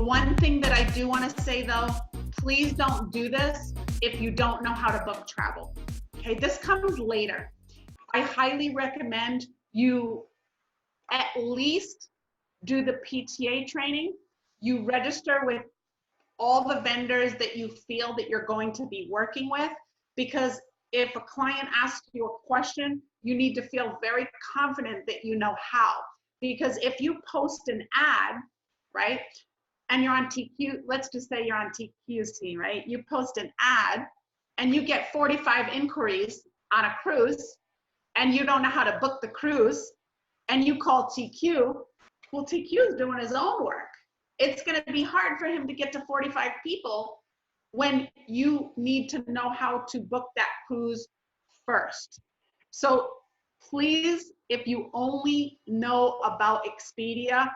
one thing that I do want to say though, please don't do this if you don't know how to book travel. Okay, this comes later. I highly recommend you at least do the PTA training. You register with all the vendors that you feel that you're going to be working with, because if a client asks you a question, you need to feel very confident that you know how. Because if you post an ad, right, and you're on TQ, let's just say you're on TQ's team, right? You post an ad and you get 45 inquiries on a cruise and you don't know how to book the cruise and you call TQ, well, TQ is doing his own work. It's going to be hard for him to get to 45 people when you need to know how to book that cruise first. So please, if you only know about Expedia,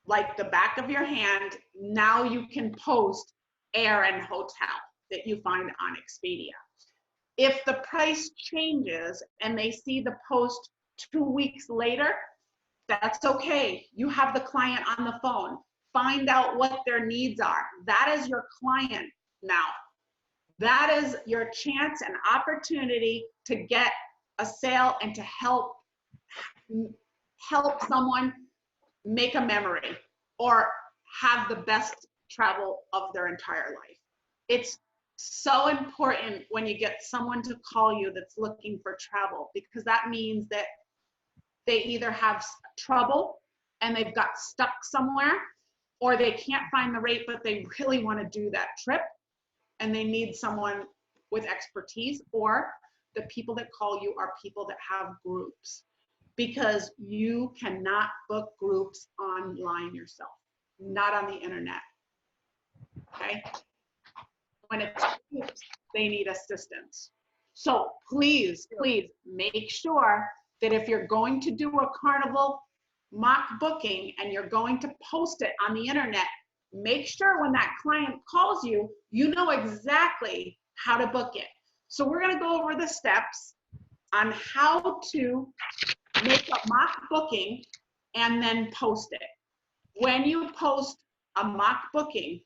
like the back of your hand, now you can post air and hotel that you find on Expedia. If the price changes and they see the post 2 weeks later, that's okay. You have the client on the phone. Find out what their needs are. That is your client now. That is your chance and opportunity to get a sale and to help someone make a memory or have the best travel of their entire life. It's so important when you get someone to call you that's looking for travel, because that means that they either have trouble and they've got stuck somewhere, or they can't find the rate, but they really want to do that trip and they need someone with expertise, or the people that call you are people that have groups, because you cannot book groups online yourself, not on the internet, okay? When it's groups, they need assistance. So please, please make sure that if you're going to do a Carnival mock booking and you're going to post it on the internet, make sure when that client calls you, you know exactly how to book it. So we're going to go over the steps on how to make a mock booking and then post it. When you post a mock booking,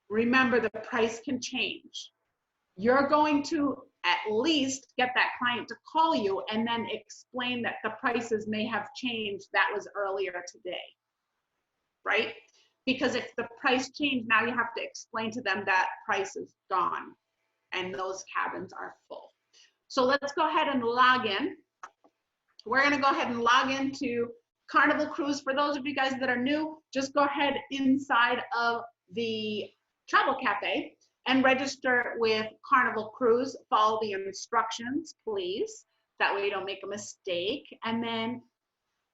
remember the price can change. You're going to at least get that client to call you and then explain that the prices may have changed. That was earlier today, right? Because if the price changed, now you have to explain to them that price is gone and those cabins are full. So let's go ahead and log in. We're going to go ahead and log into Carnival Cruise. For those of you guys that are new, just go ahead inside of the Travel Cafe and register with Carnival Cruise. Follow the instructions, please. That way you don't make a mistake. And then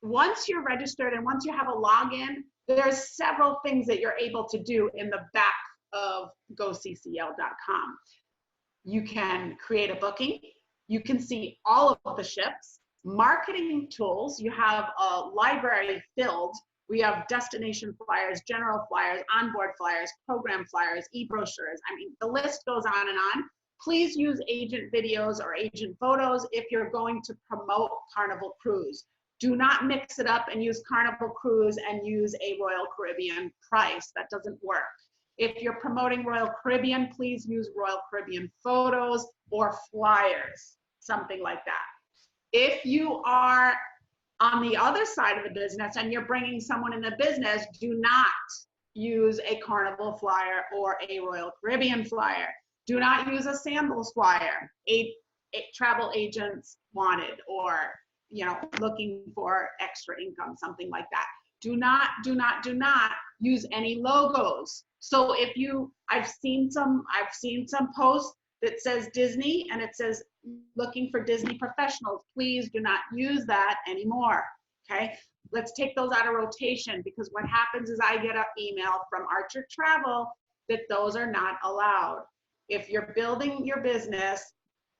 once you're registered and once you have a login, there's several things that you're able to do in the back of goccl.com. You can create a booking. You can see all of the ships. Marketing tools, you have a library filled. We have destination flyers, general flyers, onboard flyers, program flyers, e-brochures. I mean, the list goes on and on. Please use agent videos or agent photos if you're going to promote Carnival Cruise. Do not mix it up and use Carnival Cruise and use a Royal Caribbean price. That doesn't work. If you're promoting Royal Caribbean, please use Royal Caribbean photos or flyers, something like that. If you are on the other side of the business and you're bringing someone in the business, do not use a Carnival flyer or a Royal Caribbean flyer. Do not use a Sandals flyer. A travel agents wanted, or looking for extra income, something like that. Do not use any logos. So if I've seen some posts that says Disney and it says looking for Disney professionals. Please do not use that anymore, okay? Let's take those out of rotation, because what happens is I get an email from Archer Travel that those are not allowed. If you're building your business,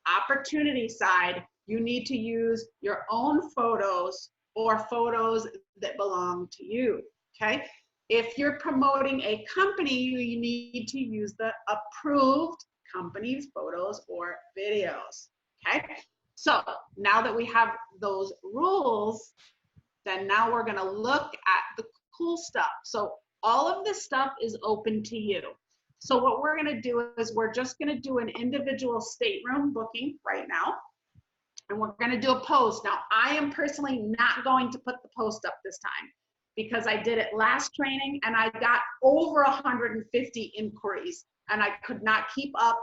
opportunity side, you need to use your own photos or photos that belong to you, okay? If you're promoting a company, you need to use the approved company's photos or videos, okay? So now that we have those rules, then now we're gonna look at the cool stuff. So All of this stuff is open to you. So what we're gonna do is we're just gonna do an individual stateroom booking right now. And we're gonna do a post. Now, I am personally not going to put the post up this time because I did it last training and I got over 150 inquiries and I could not keep up,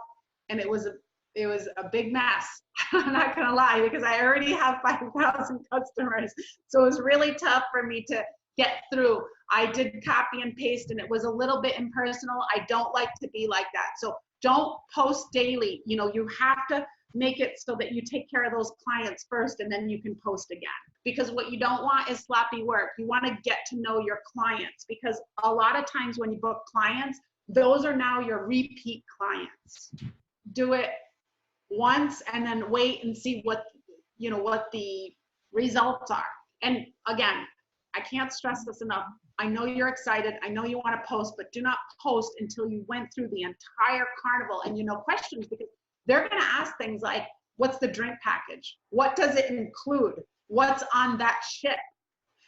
and it was a big mess. I'm not gonna lie, because I already have 5,000 customers. So it was really tough for me to get through. I did copy and paste and it was a little bit impersonal. I don't like to be like that. So don't post daily. You know, you have to make it so that you take care of those clients first and then you can post again. Because what you don't want is sloppy work. You want to get to know your clients, because a lot of times when you book clients, those are now your repeat clients. Do it once and then wait and see what, you know, what the results are. And again, I can't stress this enough. I know you're excited. I know you want to post, but do not post until you went through the entire carnival and you know questions, because they're going to ask things like, what's the drink package? What does it include? What's on that ship?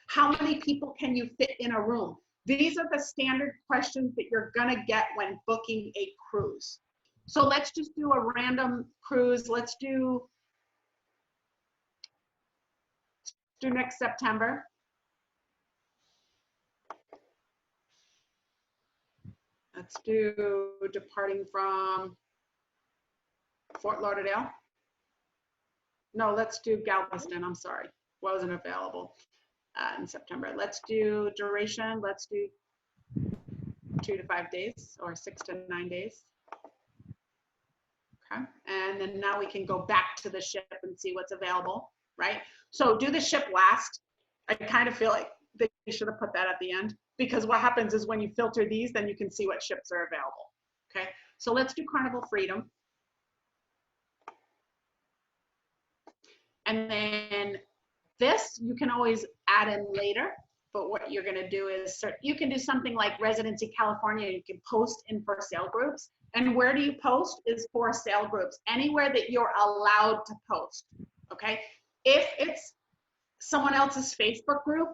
How many people can you fit in a room? These are the standard questions that you're going to get when booking a cruise. So let's just do a random cruise. Let's do next September. Let's do departing from Fort Lauderdale. No, let's do Galveston. I'm sorry, wasn't available in September. Let's do duration. Let's do 2 to 5 days or 6 to 9 days. Okay, and then now we can go back to the ship and see what's available, right? So do the ship last. I kind of feel like they should have put that at the end, because what happens is when you filter these, then you can see what ships are available. Okay, so let's do Carnival Freedom. And then this, you can always add in later, but what you're gonna do is, you can do something like Residency California. You can post in for sale groups. And where do you post is for sale groups, anywhere that you're allowed to post, okay? If it's someone else's Facebook group,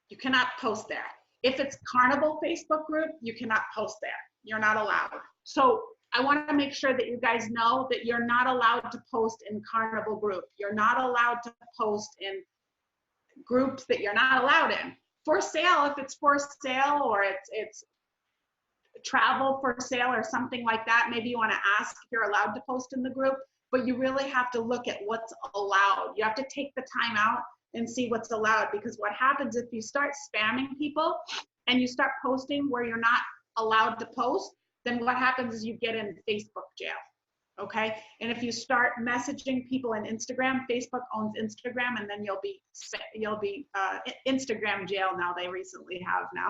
you cannot post there. If it's Carnival Facebook group, you cannot post there. You're not allowed. So I want to make sure that you guys know that you're not allowed to post in Carnival group. You're not allowed to post in groups that you're not allowed in. For sale, if it's for sale or it's travel for sale or something like that, maybe you want to ask if you're allowed to post in the group, but you really have to look at what's allowed. You have to take the time out and see what's allowed, because what happens if you start spamming people and you start posting where you're not allowed to post, then what happens is you get in Facebook jail, okay? And if you start messaging people in Instagram, Facebook owns Instagram, and then you'll be Instagram jail now. They recently have now.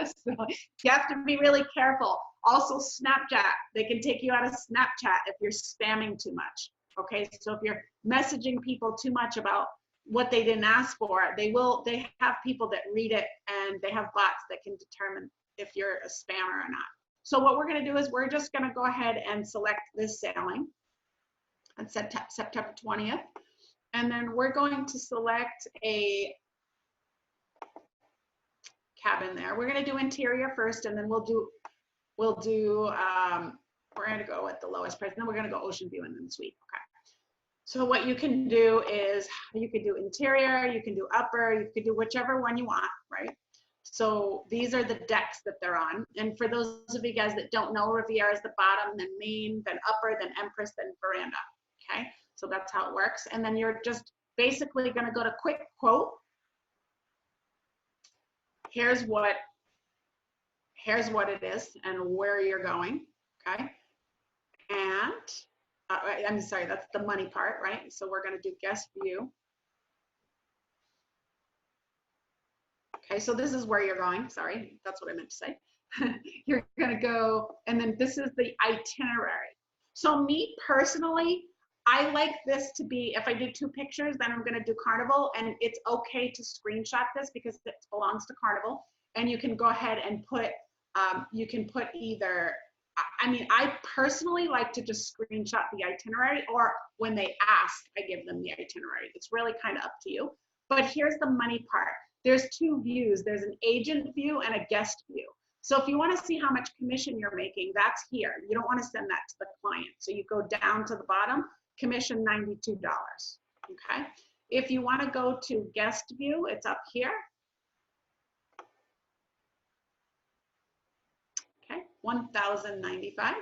So you have to be really careful. Also Snapchat, they can take you out of Snapchat if you're spamming too much, okay? So if you're messaging people too much about what they didn't ask for, they have people that read it, and they have bots that can determine if you're a spammer or not. So what we're going to do is we're just going to go ahead and select this sailing on September 20th. And then we're going to select a cabin there. We're going to do interior first, and then we're going to go at the lowest price. And then we're going to go ocean view and then suite. Okay. So what you can do is you can do interior, you can do upper, you can do whichever one you want, right? So these are the decks that they're on. And for those of you guys that don't know, Riviera is the bottom, then main, then upper, then Empress, then veranda, okay? So that's how it works. And then you're just basically gonna go to quick quote. Here's what it is and where you're going, okay? And I'm sorry, that's the money part, right? So we're gonna do guest view. Okay, so this is where you're going. Sorry, that's what I meant to say. You're gonna go, and then this is the itinerary. So me personally, I like this to be, if I do 2 pictures, then I'm gonna do Carnival, and it's okay to screenshot this because it belongs to Carnival. And you can go ahead and put, you can put either, I mean, I personally like to just screenshot the itinerary, or when they ask, I give them the itinerary. It's really kind of up to you. But here's the money part. There's 2 views. There's an agent view and a guest view. So if you want to see how much commission you're making, that's here. You don't want to send that to the client. So you go down to the bottom, commission $92. Okay. If you want to go to guest view, it's up here. Okay, $1,095.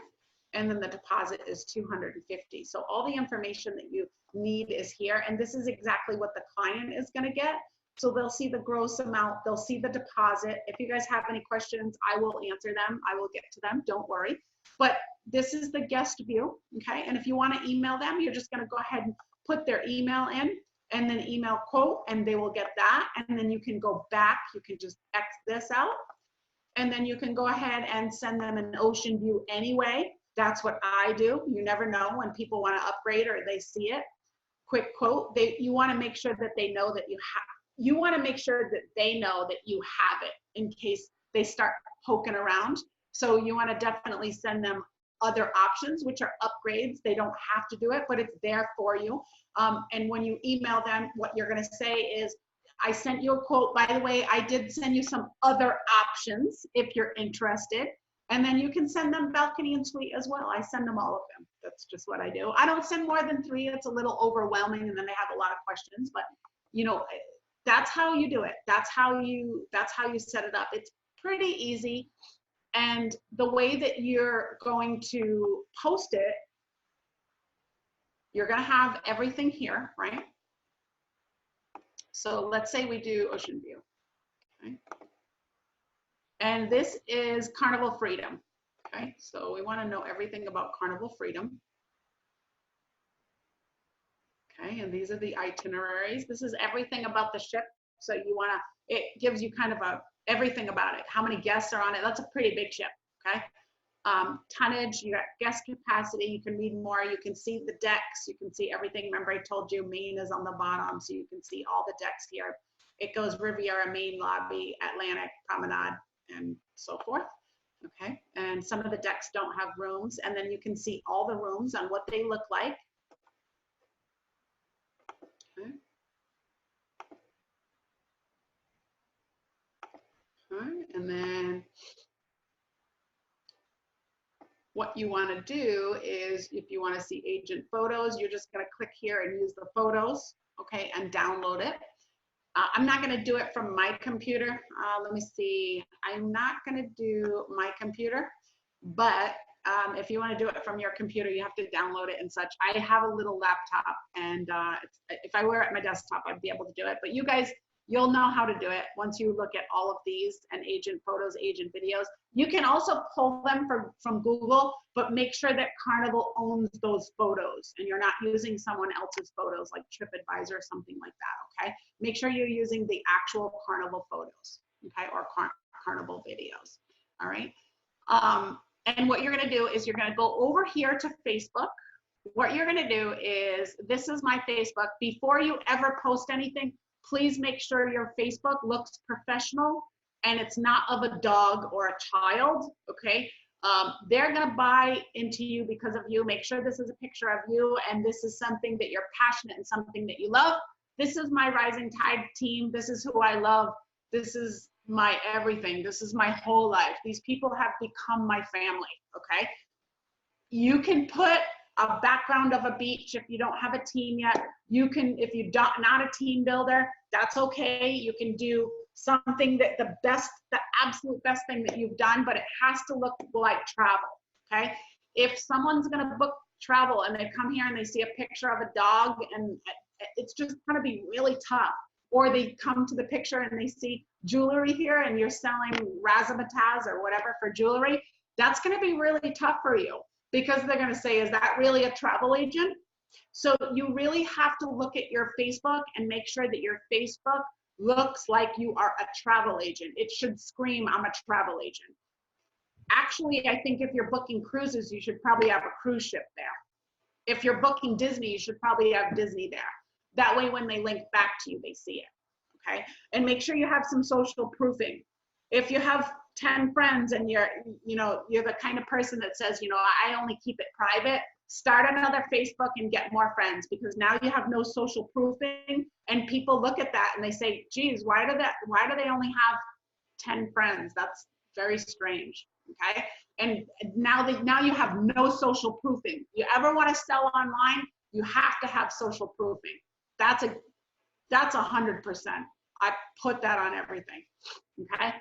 And then the deposit is $250. So all the information that you need is here. And this is exactly what the client is going to get. So they'll see the gross amount, they'll see the deposit. If you guys have any questions, I will answer them. I will get to them, don't worry. But this is the guest view, okay? And if you want to email them, you're just going to go ahead and put their email in and then email quote, and they will get that. And then you can go back, you can just X this out. And then you can go ahead and send them an ocean view anyway. That's what I do. You never know when people want to upgrade or they see it. Quick quote, you want to make sure that they know that you want to make sure that they know that you have it in case they start poking around. So you want to definitely send them other options, which are upgrades. They don't have to do it, but it's there for you. And when you email them, what you're going to say is, I sent you a quote. By the way, I did send you some other options if you're interested. And then you can send them balcony and suite as well. I send them all of them. That's just what I do. I don't send more than 3. It's a little overwhelming and then they have a lot of questions, but you know, that's how you do it. That's how you set it up. It's pretty easy. And the way that you're going to post it, you're going to have everything here, right? So let's say we do Ocean View. Okay. And this is Carnival Freedom. Okay, so we want to know everything about Carnival Freedom. Okay, and these are the itineraries. This is everything about the ship. So you want to, it gives you kind of everything about it. How many guests are on it? That's a pretty big ship. Okay. Tonnage, you got guest capacity, you can read more, you can see the decks, you can see everything. Remember I told you Main is on the bottom, so you can see all the decks here. It goes Riviera, Main Lobby, Atlantic, Promenade, and so forth. Okay, and some of the decks don't have rooms, and then you can see all the rooms on what they look like. Okay. All right, and then what you want to do is, if you want to see agent photos, you're just going to click here and use the photos, okay, and download it. I'm not going to do it from my computer. Let me see. I'm not going to do my computer, but if you want to do it from your computer, you have to download it and such. I have a little laptop, and if I were at my desktop, I'd be able to do it. But you guys, you'll know how to do it once you look at all of these and agent photos, agent videos. You can also pull them from Google, but make sure that Carnival owns those photos and you're not using someone else's photos like TripAdvisor or something like that, okay? Make sure you're using the actual Carnival photos, okay, or Carnival videos, all right? And what you're gonna do is you're gonna go over here to Facebook. What you're gonna do is, this is my Facebook. Before you ever post anything, please make sure your Facebook looks professional and it's not of a dog or a child, okay? They're gonna buy into you because of you. Make sure this is a picture of you and this is something that you're passionate and something that you love. This is my Rising Tide team. This is who I love. This is my everything. This is my whole life. These people have become my family, okay? You can put a background of a beach if you don't have a team yet. You can, if you're not a team builder, that's okay. You can do something that the absolute best thing that you've done, but it has to look like travel, okay? If someone's gonna book travel and they come here and they see a picture of a dog, and it's just gonna be really tough. Or they come to the picture and they see jewelry here and you're selling razzmatazz or whatever for jewelry, that's gonna be really tough for you, because they're gonna say, is that really a travel agent? So you really have to look at your Facebook and make sure that your Facebook looks like you are a travel agent. It should scream, I'm a travel agent. Actually, I think if you're booking cruises, you should probably have a cruise ship there. If you're booking Disney, you should probably have Disney there. That way, when they link back to you, they see it, okay? And make sure you have some social proofing. If you have 10 friends and you're the kind of person that says, I only keep it private, start another Facebook and get more friends, because now you have no social proofing and people look at that and they say, geez, why do they only have 10 friends? very strange. Okay, and now you have no social proofing. You ever want to sell online, you have to have social proofing. That's 100%. I put that on everything. Okay.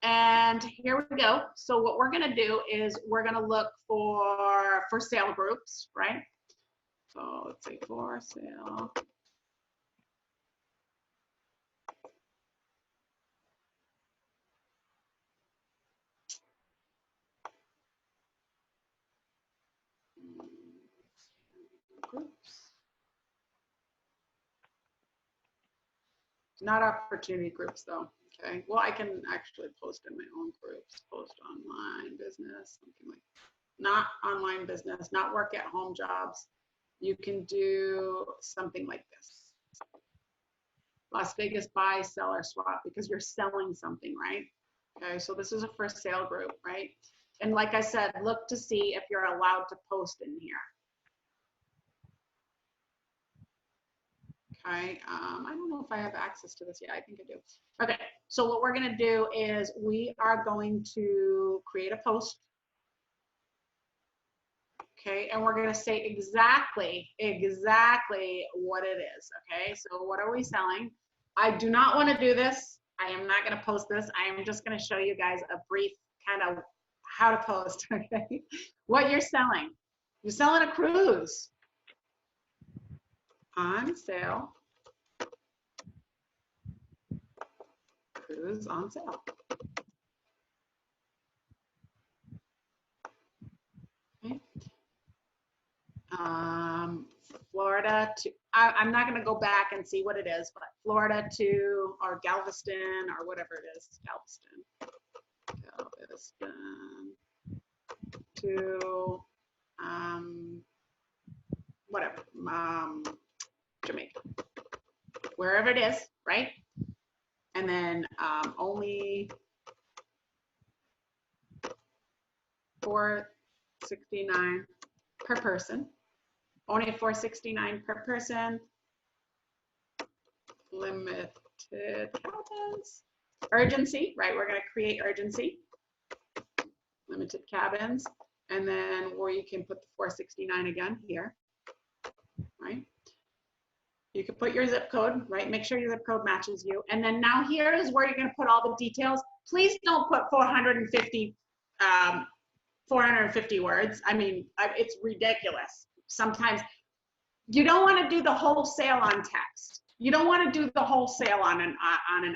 And here we go. So what we're going to do is we're going to look for sale groups, right? So let's say for sale. Groups. Not opportunity groups though. Okay. Well, I can actually post in my own groups, post online business, something like not online business, not work at home jobs. You can do something like this. Las Vegas buy, sell, or swap, because you're selling something, right? Okay, so this is a for sale group, right? And like I said, look to see if you're allowed to post in here. Okay, I don't know if I have access to this yet. I think I do. Okay, so what we're gonna do is we are going to create a post. Okay, and we're gonna say exactly what it is. Okay, so what are we selling? I do not want to do this. I am not gonna post this. I am just gonna show you guys a brief kind of how to post. Okay, what you're selling. You're selling a cruise. On sale. Cruise on sale. Okay. Florida to, I'm not going to go back and see what it is, but Florida to, or Galveston, or whatever it is, Galveston to, whatever, Jamaica, wherever it is, right? And then only $469 per person. Only $469 per person. Limited cabins. Urgency, right? We're going to create urgency. Limited cabins. And then where you can put the $469 again here, right? You can put your zip code, right? Make sure your zip code matches you. And then now here is where you're going to put all the details. Please don't put 450 words. I mean, it's ridiculous. Sometimes you don't want to do the wholesale on text. You don't want to do the wholesale on an ad.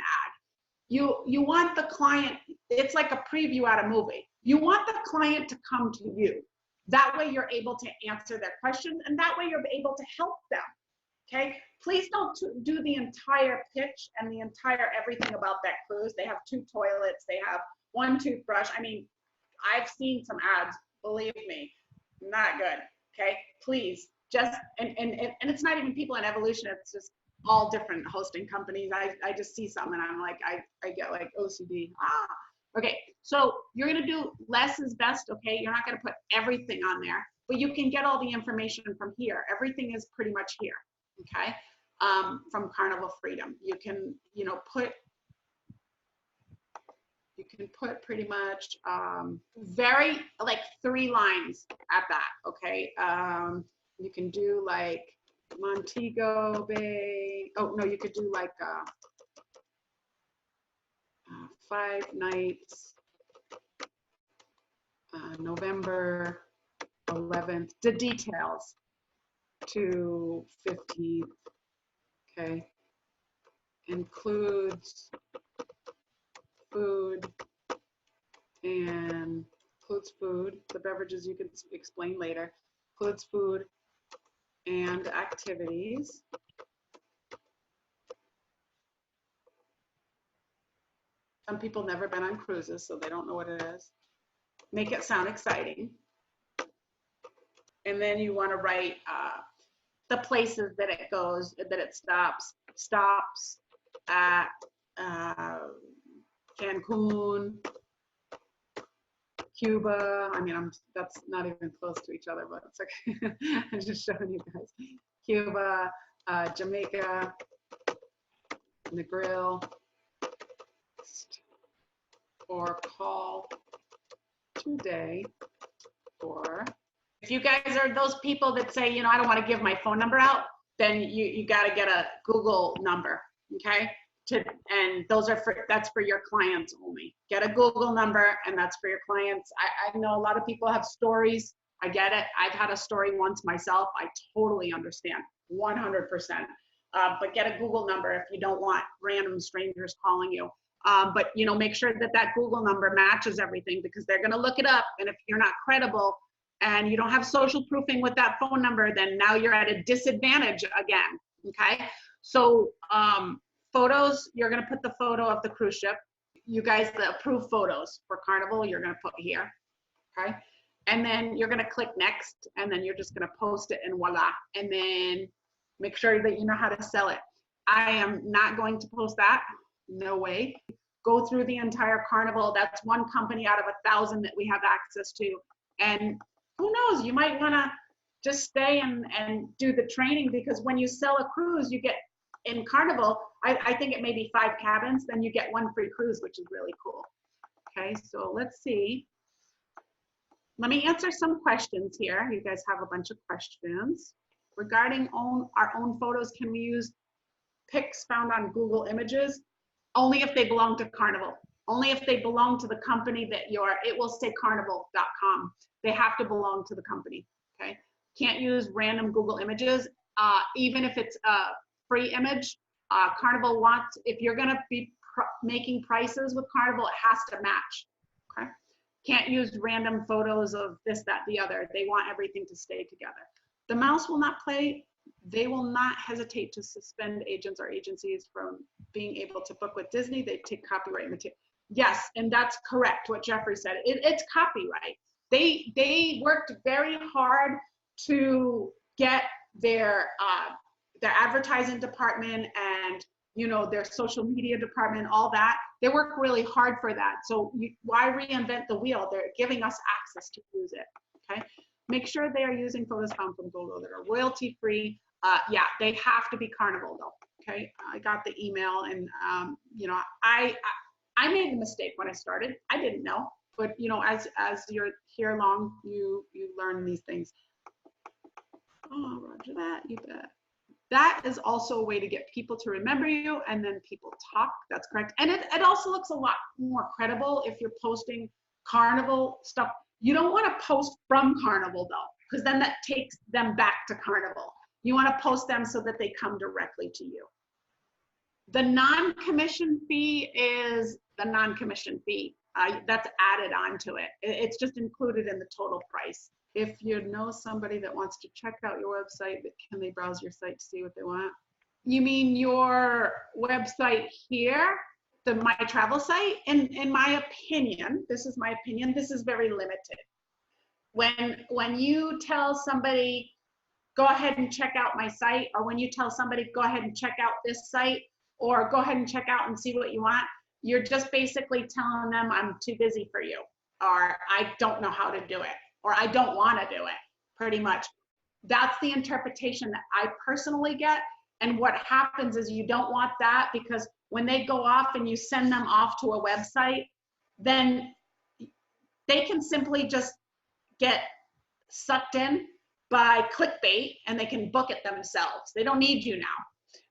You want the client, it's like a preview at a movie. You want the client to come to you. That way you're able to answer their questions, and that way you're able to help them. Okay, please don't do the entire pitch and the entire everything about that cruise. They have 2 toilets, they have 1 toothbrush. I mean, I've seen some ads, believe me, not good. Okay, please just, and it's not even people in evolution, it's just all different hosting companies. I just see some and I'm like, I get like OCD. Okay, so you're gonna do less is best, okay? You're not gonna put everything on there, but you can get all the information from here. Everything is pretty much here, okay? From Carnival Freedom. You can, put pretty much very like 3 lines at that, okay? You can do like Montego Bay. Oh no, you could do like 5 nights, November 11th, the details to 15th, okay? Includes food and the beverages you can explain later, includes food and activities. Some people never been on cruises, so they don't know what it is. Make it sound exciting. And then you want to write the places that it goes, that it stops at Cancun, Cuba. I mean, that's not even close to each other, but it's okay. I'm just showing you guys. Cuba, Jamaica, Negril, or call today for, if you guys are those people that say, you know, I don't want to give my phone number out, then you got to get a Google number, okay? And those are that's for your clients only. Get a Google number, and that's for your clients. I know a lot of people have stories. I get it. I've had a story once myself. I totally understand, 100%. But get a Google number if you don't want random strangers calling you. But you know, make sure that that Google number matches everything, because they're going to look it up. And if you're not credible and you don't have social proofing with that phone number, then now you're at a disadvantage again. Okay. So photos, you're going to put the photo of the cruise ship. You guys, the approved photos for Carnival, you're going to put here. Okay. And then you're going to click next, and then you're just going to post it, and voila. And then make sure that you know how to sell it. I am not going to post that. No way. Go through the entire Carnival. That's one company out of 1,000 that we have access to. And who knows, you might want to just stay and do the training, because when you sell a cruise, you get in Carnival, I think it may be 5 cabins, then you get 1 free cruise, which is really cool. Okay, so let's see. Let me answer some questions here. You guys have a bunch of questions. Regarding our own photos, can we use pics found on Google Images? Only if they belong to Carnival. Only if they belong to the company that it will say carnival.com. They have to belong to the company, okay? Can't use random Google Images. Even if it's a free image, Carnival wants, if you're gonna be making prices with Carnival, it has to match, okay? Can't use random photos of this, that, the other. They want everything to stay together. The mouse will not play. They will not hesitate to suspend agents or agencies from being able to book with Disney. They take copyright material. Yes, and that's correct what Jeffrey said. It's copyright. They worked very hard to get their advertising department and, you know, their social media department, all that. They work really hard for that. So why reinvent the wheel? They're giving us access to use it, okay? Make sure they are using photos found from Google that are royalty free. Yeah, they have to be Carnival though, okay? I got the email, and you know, I made the mistake when I started. I didn't know, but you know, as you're here long, you learn these things. Oh, roger that, you bet. That is also a way to get people to remember you, and then people talk. That's correct. And it also looks a lot more credible if you're posting Carnival stuff. You don't want to post from Carnival though, because then that takes them back to Carnival. You want to post them so that they come directly to you. The non-commission fee is the non-commission fee. That's added onto it. It's just included in the total price. If you know somebody that wants to check out your website, can they browse your site to see what they want? You mean your website here, the My Travel site? In my opinion, this is my opinion, this is very limited. When you tell somebody, go ahead and check out my site, or when you tell somebody, go ahead and check out this site, or go ahead and check out and see what you want, you're just basically telling them, I'm too busy for you, or I don't know how to do it, or I don't want to do it, pretty much. That's the interpretation that I personally get. And what happens is you don't want that, because when they go off and you send them off to a website, then they can simply just get sucked in by clickbait and they can book it themselves. They don't need you now.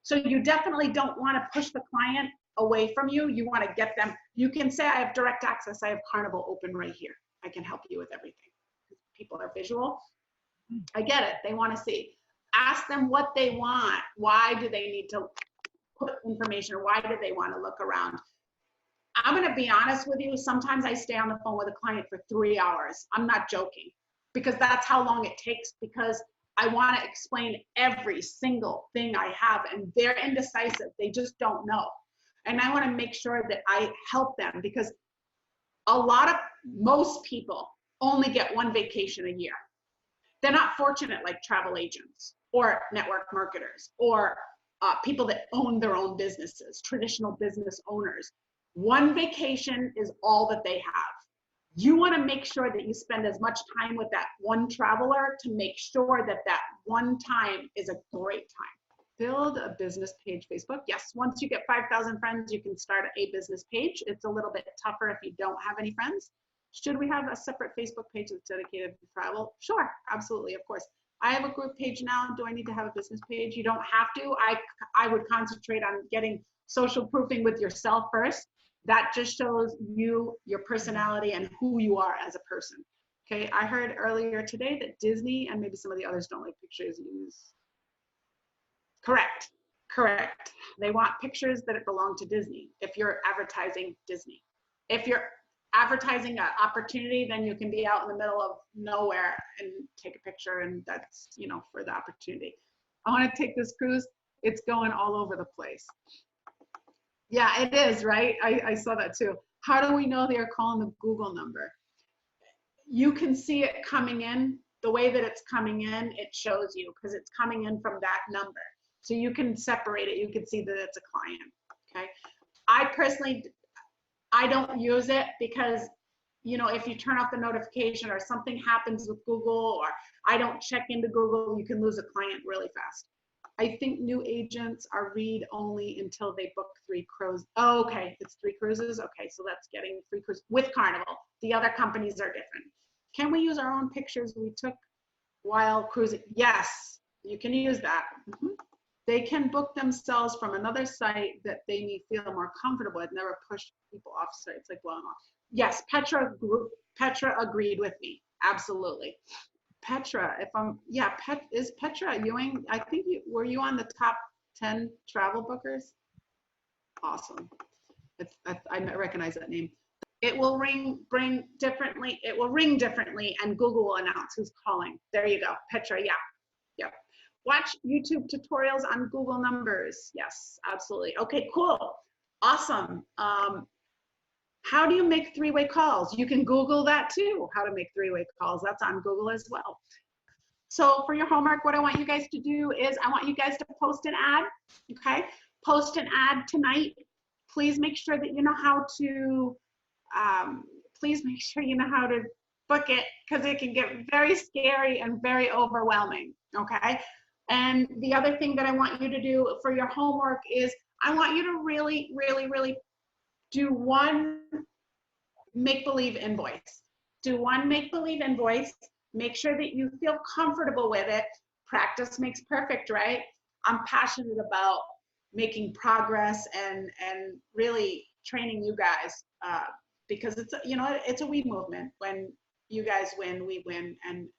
So you definitely don't want to push the client away from you. You want to get them. You can say, I have direct access. I have Carnival open right here. I can help you with everything. People are visual. I get it. They want to see. Ask them what they want. Why do they need to put information, or why do they want to look around? I'm going to be honest with you. Sometimes I stay on the phone with a client for 3 hours. I'm not joking, because that's how long it takes, because I want to explain every single thing I have, and they're indecisive. They just don't know. And I want to make sure that I help them, because most people only get 1 vacation a year. They're not fortunate like travel agents or network marketers or people that own their own businesses, traditional business owners. 1 vacation is all that they have. You want to make sure that you spend as much time with that one traveler to make sure that that one time is a great time. Build a business page, Facebook. Yes, once you get 5,000 friends, you can start a business page. It's a little bit tougher if you don't have any friends. Should we have a separate Facebook page that's dedicated to travel? Sure, absolutely, of course. I have a group page now. Do I need to have a business page? You don't have to. I would concentrate on getting social proofing with yourself first. That just shows you, your personality, and who you are as a person. Okay, I heard earlier today that Disney and maybe some of the others don't like pictures used. Correct, correct. They want pictures that belong to Disney if you're advertising Disney. If you're advertising an opportunity, then you can be out in the middle of nowhere and take a picture, and that's, you know, for the opportunity. I want to take this cruise. It's going all over the place. Yeah, it is, right? I saw that too. How do we know they are calling the Google number? You can see it coming in. The way that it's coming in, it shows you because it's coming in from that number. So you can separate it. You can see that it's a client, okay? I personally, I don't use it because, you know, if you turn off the notification or something happens with Google, or I don't check into Google, you can lose a client really fast. I think new agents are read only until they book 3 cruises. Oh, okay, it's 3 cruises. Okay, so that's getting 3 cruises with Carnival. The other companies are different. Can we use our own pictures we took while cruising? Yes, you can use that. They can book themselves from another site that they may feel more comfortable. I've never pushed people off sites like blowing off. Yes, Petra agreed with me. Absolutely. Petra, if I'm, yeah, is Petra Ewing? I think were you on the top 10 travel bookers? Awesome. I recognize that name. It will ring differently and Google will announce who's calling. There you go, Petra, yeah. Yep. Watch YouTube tutorials on Google numbers. Yes, absolutely. Okay, cool. Awesome. How do you make 3-way calls? You can Google that too, how to make 3-way calls. That's on Google as well. So for your homework, what I want you guys to do is I want you guys to post an ad, okay? Post an ad tonight. Please make sure that you know how to, book it because it can get very scary and very overwhelming, okay? And the other thing that I want you to do for your homework is I want you to really, really, really do one make-believe invoice. Do one make-believe invoice. Make sure that you feel comfortable with it. Practice makes perfect, right? I'm passionate about making progress and really training you guys because it's, you know, it's a we movement. When you guys win, we win, and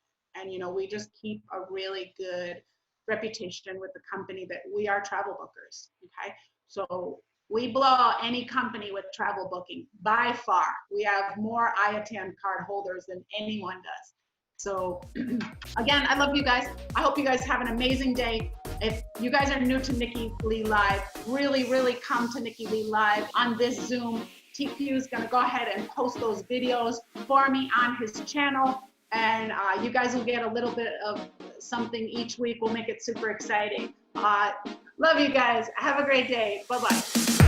you know, we just keep a really good reputation with the company that we are travel bookers, okay? So we blow out any company with travel booking by far. We have more IATAN card holders than anyone does. So again, I love you guys. I hope you guys have an amazing day. If you guys are new to Nikki Lee Live, really, really come to Nikki Lee Live on this Zoom. TQ is gonna go ahead and post those videos for me on his channel. And you guys will get a little bit of something each week. We'll make it super exciting. Love you guys. Have a great day. Bye-bye.